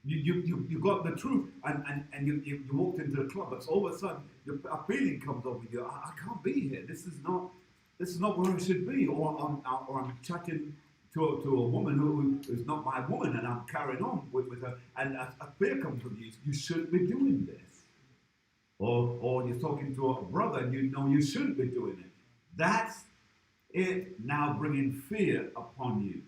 You got the truth, and you walked into the club, but all of a sudden a feeling comes over you. I can't be here. This is not where I should be. Or I'm chatting to a woman who is not my woman, and I'm carrying on with her, and a fear comes with you. You shouldn't be doing this. Or you're talking to a brother, and you know you shouldn't be doing it. That's it now bringing fear upon you.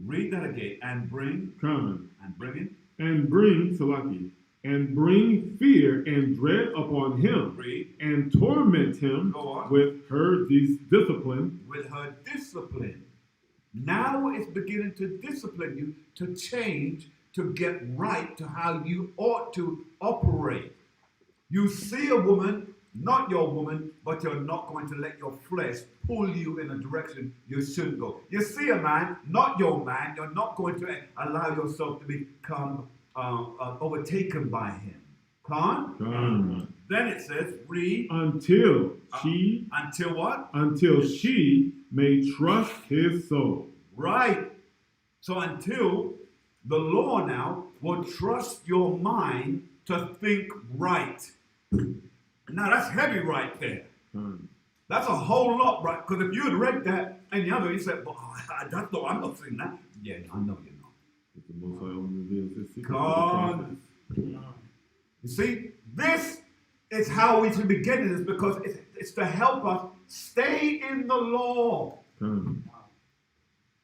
Read that again. And bring. Coming. And bringing. And bring, Salaki, and bring fear and dread upon him. Read. And torment him with her discipline. With her discipline. Now it's beginning to discipline you to change, to get right to how you ought to operate. You see a woman, not your woman, but you're not going to let your flesh pull you in a direction you shouldn't go. You see a man, not your man, you're not going to allow yourself to become overtaken by him. Con? Then it says, read. Until she. Until what? Until she may trust his soul. Right. So until the law now will trust your mind to think right. Now that's heavy right there. That's a whole lot, right? Because if you had read that and the other, you said, well, I'm not saying that. Yeah, I know you're not. It's the Most High only reveals his secret. God. You see, this is how we should be getting this, because it's to help us stay in the law. To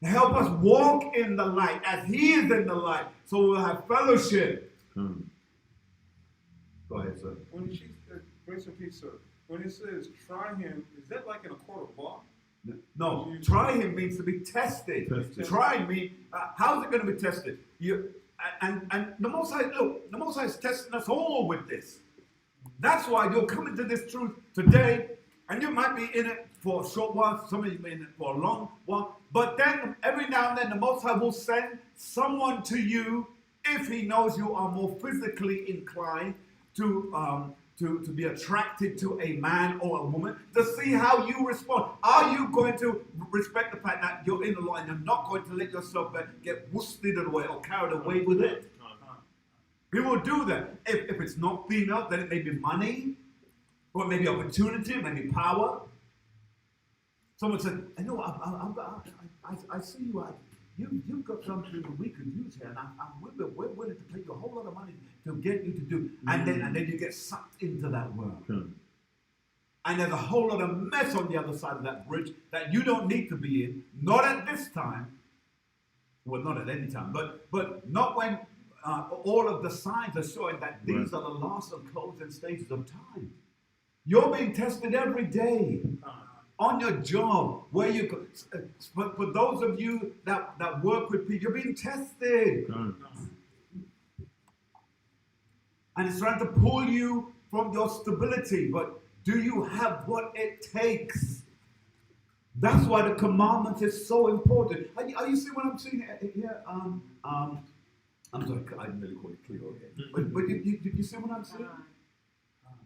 help us walk in the light as he is in the light, so we'll have fellowship. Go ahead, sir. Grace and peace, sir. When it says try him, is that like in a court of law? No, try him means to be tested. Try me. How's it going to be tested? And the Most High, look, the Most High is testing us all with this. That's why you're coming to this truth today, and you might be in it for a short while, some of you may be in it for a long while, but then every now and then the Most High will send someone to you if he knows you are more physically inclined to be attracted to a man or a woman, to see how you respond. Are you going to respect the fact that you're in the law and you're not going to let yourself get worsted away or carried away with it? We will do that. If it's not female, then it may be money, or it may be opportunity, it may be power. Someone said, I know, I see you've got something that we could use here, and we're willing to pay you a whole lot of money to get you to do, and then you get sucked into that world. And there's a whole lot of mess on the other side of that bridge that you don't need to be in, not at this time, well, not at any time, but not when all of the signs are showing that these are the last and closing stages of time. You're being tested every day. On your job, where you go, but for those of you that work with people, you're being tested. And it's trying to pull you from your stability, but do you have what it takes? That's why the commandment is so important. Are you see what I'm saying here? I'm sorry, I didn't really call it clear again. But you see what I'm saying?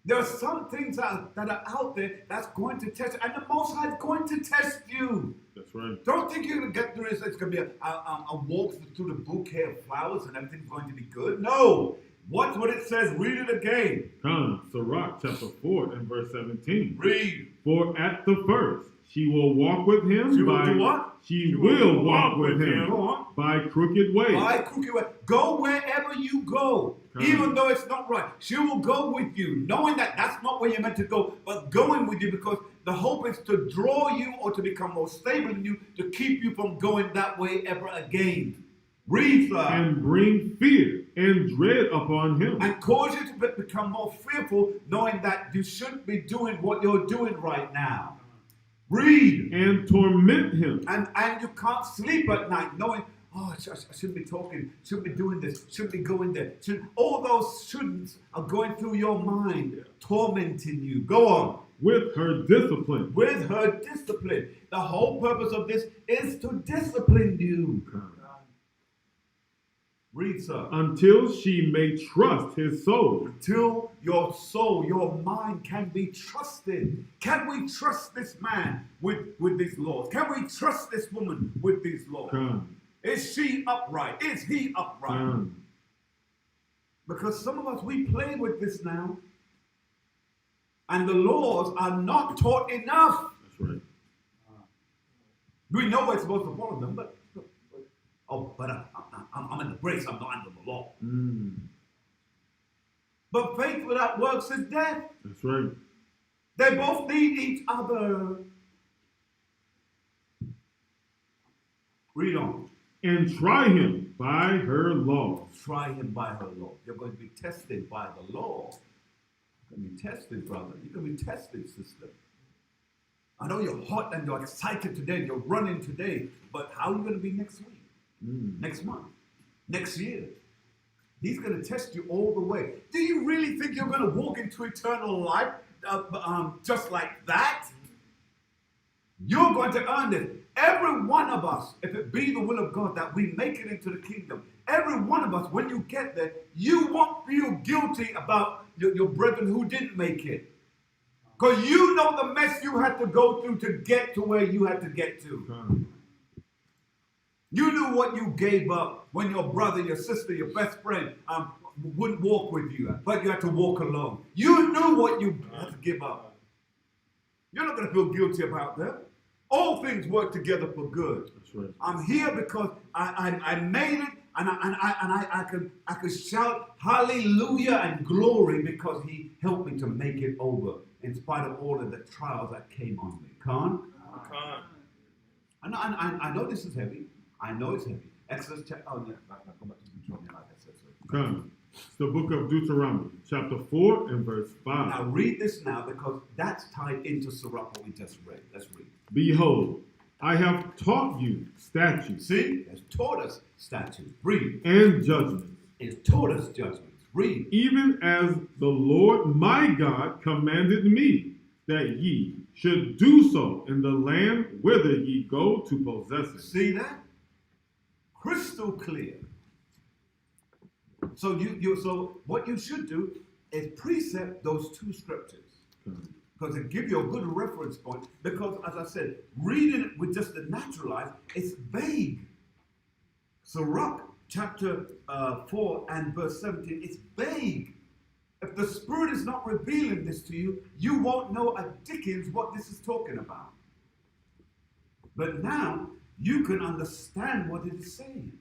There are some things that are out there that's going to test you, and the Most High is going to test you. That's right. Don't think you're going to get through this. It's going to be a walk through the bouquet of flowers and everything's going to be good. No. Watch what it says. Read it again. Sirach chapter 4 and verse 17. Read. For at the first she will walk with him. She will do what? She will walk with him by crooked ways. By crooked ways. Go wherever you go. Even though it's not right, she will go with you, knowing that that's not where you're meant to go, but going with you because the hope is to draw you or to become more stable in you, to keep you from going that way ever again. Read, sir. And bring fear and dread upon him. And cause you to become more fearful, knowing that you shouldn't be doing what you're doing right now. Read. And torment him. And you can't sleep at night, knowing, oh, I shouldn't be talking, shouldn't be doing this, shouldn't be going there. All those shouldn'ts are going through your mind, tormenting you. Go on. With her discipline. With her discipline. The whole purpose of this is to discipline you. Read, sir. Until she may trust his soul. Until your soul, your mind can be trusted. Can we trust this man with these laws? Can we trust this woman with these laws? Come. Is she upright? Is he upright? Come. Because some of us, we play with this now. And the laws are not taught enough. That's right. We know we're supposed to follow them, but I'm in the grace, I'm not under the law. Mm. But faith without works is death. That's right. They both need each other. Read on. And try him by her law. Try him by her law. You're going to be tested by the law. You're going to be tested, brother. You're going to be tested, sister. I know you're hot and you're excited today, you're running today, but how are you going to be next week? Next month? Next year? He's going to test you all the way. Do you really think you're going to walk into eternal life just like that? You're going to earn it. Every one of us, if it be the will of God that we make it into the kingdom, every one of us, when you get there, you won't feel guilty about your brethren who didn't make it. Because you know the mess you had to go through to get to where you had to get to. Come. You knew what you gave up when your brother, your sister, your best friend wouldn't walk with you, but you had to walk alone. You knew what you had to give up. You're not going to feel guilty about that. All things work together for good. That's right. I'm here because I made it, and I could shout hallelujah and glory because he helped me to make it over in spite of all of the trials that came on me. I know this is heavy. I know it's heavy. Exodus chapter. Oh, yeah. Go back to Deuteronomy, like I said. Come. It's the book of Deuteronomy, chapter 4 and verse 5. Now read this now because that's tied into Sirach what we just read. Let's read. Behold, I have taught you statutes. See? It's taught us statutes. Read. And judgments. It's taught us judgments. Read. Even as the Lord my God commanded me, that ye should do so in the land whither ye go to possess it. See that? Crystal clear. So so what you should do is precept those two scriptures. Because it gives you a good reference point. Because as I said, reading it with just the natural eyes, it's vague. Sirach chapter 4 and verse 17, it's vague. If the Spirit is not revealing this to you, you won't know a dickens what this is talking about. But now, you can understand what it is saying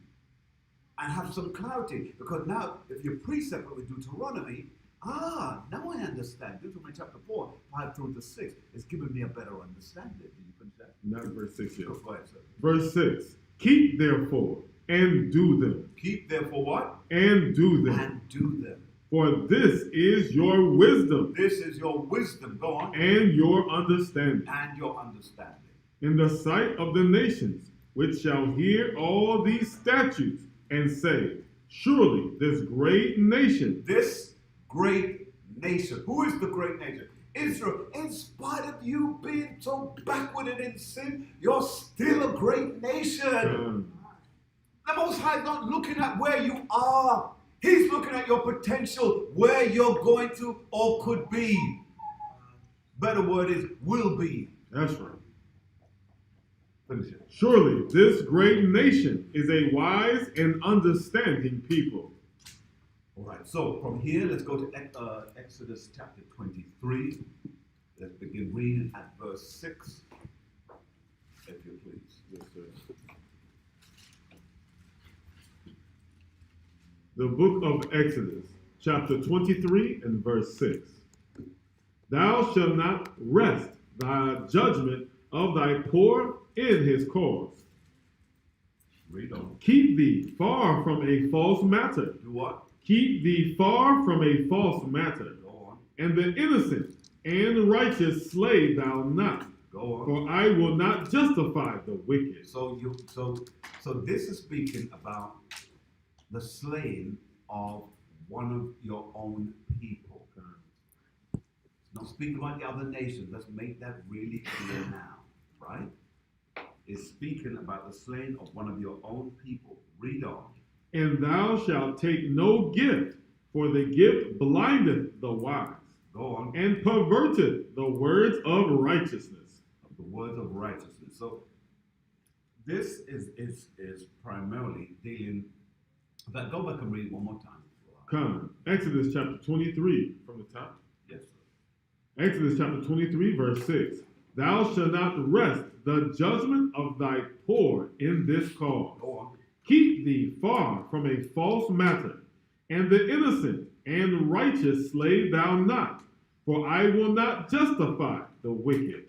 and have some clarity. Because now, if you precept it with Deuteronomy, now I understand. Deuteronomy chapter 4, 5 through to 6 is giving me a better understanding. Did you finish that? Not verse 6 yet. Go ahead, sir. Verse 6. Keep therefore and do them. Keep therefore what? And do them. And do them. For this is your wisdom. This is your wisdom. Go on. And your understanding. And your understanding. In the sight of the nations, which shall hear all these statutes, and say, surely this great nation. This great nation. Who is the great nation? Israel. In spite of you being so backward and in sin, you're still a great nation. The Most High is not looking at where you are. He's looking at your potential, where you're going to or could be. Better word is will be. That's right. Finish it. Surely this great nation is a wise and understanding people. All right, so from here, let's go to Exodus chapter 23. Let's begin reading at verse 6, if you please. Yes, sir. The book of Exodus, chapter 23 and verse 6. Thou shalt not rest thy judgment of thy poor in his cause. Read on. Keep thee far from a false matter. Do what? Keep thee far from a false matter. Go on. And the innocent and righteous slay thou not. Go on. for I will not justify the wicked. So this is speaking about the slaying of one of your own people. It's not speaking about the other nations. Let's make that really clear now, right? It's speaking about the slaying of one of your own people. Read on. And thou shalt take no gift, for the gift blindeth the wise, Go on. and perverteth the words of righteousness. The words of righteousness. So this is primarily dealing. In fact, go back and read it one more time. Come, Exodus chapter 23 from the top. Yes, sir. Exodus chapter 23, verse 6. Thou shalt not rest the judgment of thy poor in this cause. Go on. Keep thee far from a false matter, and the innocent and righteous slay thou not, for I will not justify the wicked.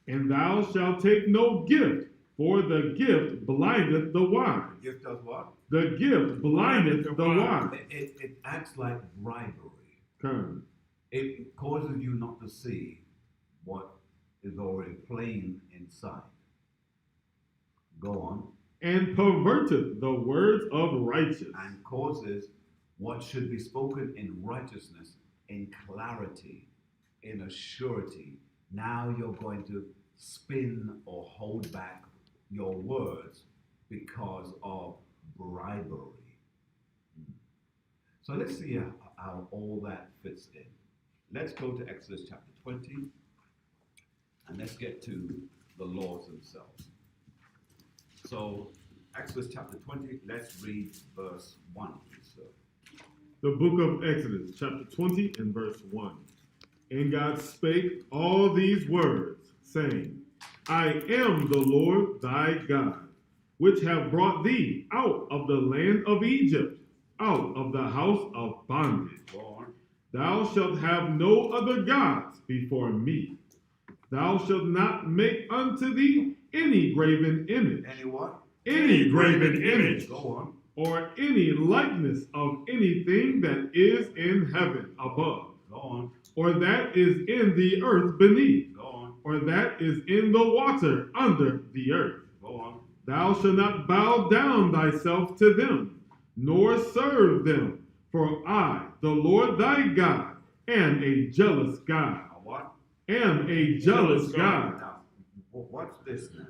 And thou shalt take no gift, for the gift blindeth the wise. The gift does what? The gift blindeth the wise. It acts like bribery. Come. It causes you not to see what is already plain inside. Go on. And perverteth the words of righteous. And causes what should be spoken in righteousness, in clarity, in a surety. Now you're going to spin or hold back your words because of bribery. So let's see how all that fits in. Let's go to Exodus chapter 20, and let's get to the laws themselves. So, Exodus chapter 20, let's read verse 1, please, sir. The book of Exodus, chapter 20 and verse 1. And God spake all these words, saying, I am the Lord thy God, which have brought thee out of the land of Egypt, out of the house of bondage. Go on. Thou shalt have no other gods before me. Thou shalt not make unto thee any graven image. Any what? Any graven image. Go on. Or any likeness of anything that is in heaven above, Go on. or that is in the earth beneath, Go on. or that is in the water under the earth. Go on. Thou shalt not bow down thyself to them, nor serve them. For I, the Lord thy God, am a jealous God. What? Am a jealous God. Now, what's this now?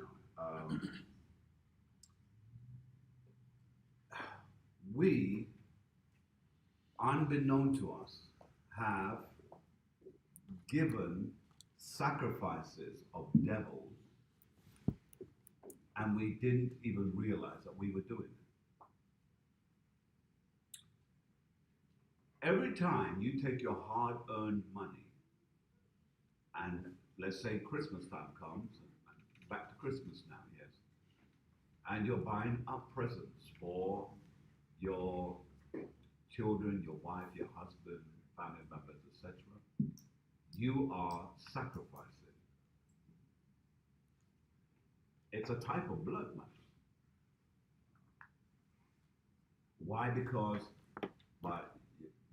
We, unbeknown to us, have given sacrifices of devils, and we didn't even realize that we were doing it. Every time you take your hard-earned money, and let's say Christmas time comes, and back to Christmas now, yes, and you're buying up presents for your children, your wife, your husband, family members, etc., you are sacrificing. It's a type of blood money. Why? Because by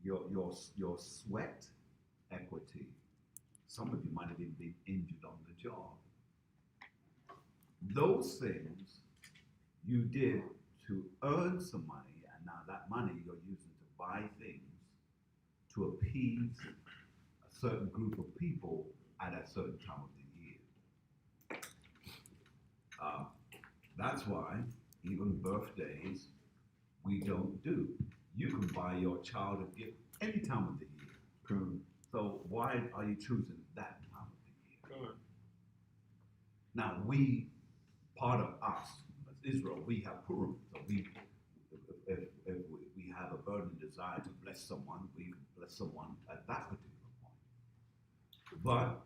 your sweat equity, some of you might have even been injured on the job. Those things you did to earn some money, and now that money you're using to buy things to appease a certain group of people at a certain time of the year. That's why even birthdays we don't do. You can buy your child a gift any time of the year. So why are you choosing that time of the year? Now part of us, as Israel, we have Purim. So if we have a burning desire to bless someone, we can bless someone at that particular point. But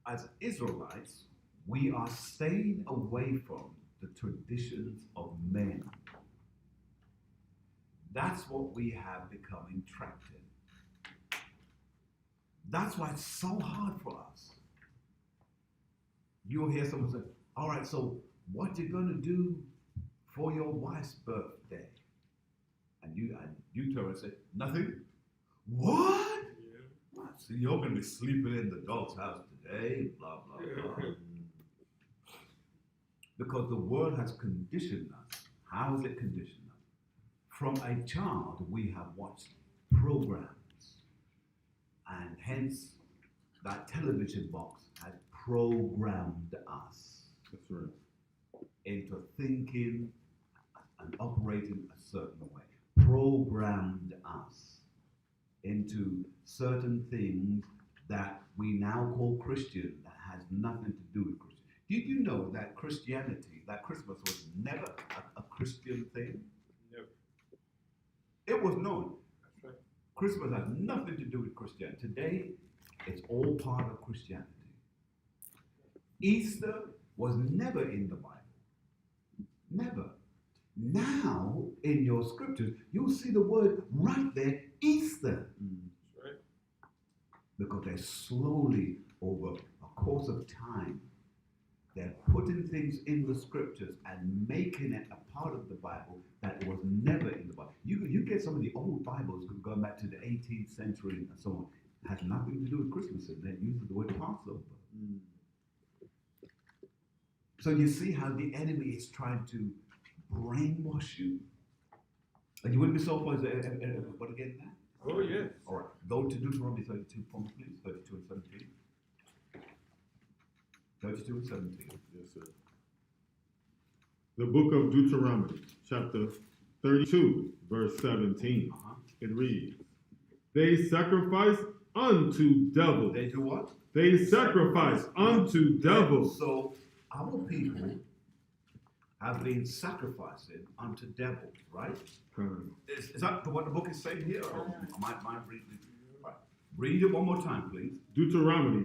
as Israelites, we are staying away from the traditions of men. That's what we have become entrapped in. That's why it's so hard for us. You'll hear someone say, all right, so what you gonna do for your wife's birthday? And you turn and say, nothing. What? Yeah. So you're gonna be sleeping in the dog's house today, blah, blah, Because the world has conditioned us. How has it conditioned us? From a child, we have watched programs. And hence, that television box has programmed us That's right. into thinking and operating a certain way. Programmed us into certain things that we now call Christian that has nothing to do with Christian. Did you know that Christianity, that Christmas was never a Christian thing? Never. It was known. That's right. Christmas has nothing to do with Christianity. Today, it's all part of Christianity. Easter was never in the Bible. Never. Now, in your scriptures, you'll see the word right there, Easter. That's right. Because they're slowly, over a course of time, they're putting things in the scriptures and making it a part of the Bible that was never in the Bible. You get some of the old Bibles going back to the 18th century and so on. It has nothing to do with Christmas, and it uses the word Passover. So you see how the enemy is trying to brainwash you. And you wouldn't be so far as what again now? Oh, yes. All right, go to Deuteronomy 32 for me, please. 32 and 17. 32 and 17. Yes, sir. The book of Deuteronomy, chapter 32, verse 17. It reads, they sacrifice unto devils. They do what? They sacrifice unto devils. So our people have been sacrificing unto devils, right? Is that what the book is saying here? Or am I reading it? Right. Read it one more time, please. Deuteronomy